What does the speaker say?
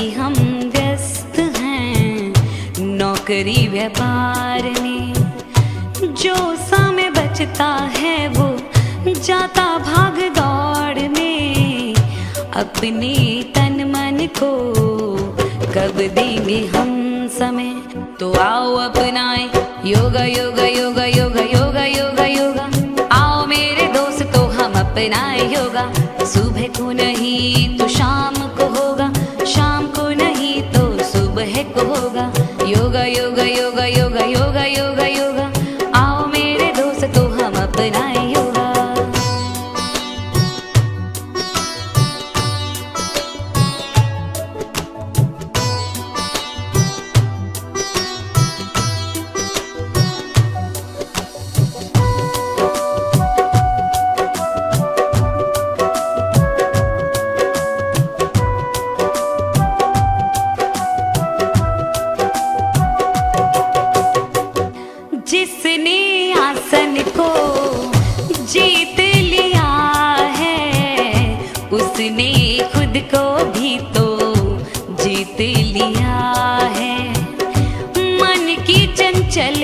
भी हम व्यस्त हैं नौकरी व्यापार में। जो समय बचता है वो जाता भाग दौड़ में। अपने तन मन को कब देंगे हम समय, तो आओ अपनाए योगा योगा योगा योगा योगा योगा योगा। आओ मेरे दोस्तों हम अपनाए योगा। सुबह को नहीं तो शाम को होगा, शाम को नहीं तो सुबह को होगा। योगा योगा योगा योगा योगा योगा योगा। आओ मेरे दोस्तों हम अपनाए योगा। जिसने आसन को जीत लिया है उसने खुद को भी तो जीत लिया है। मन की चंचल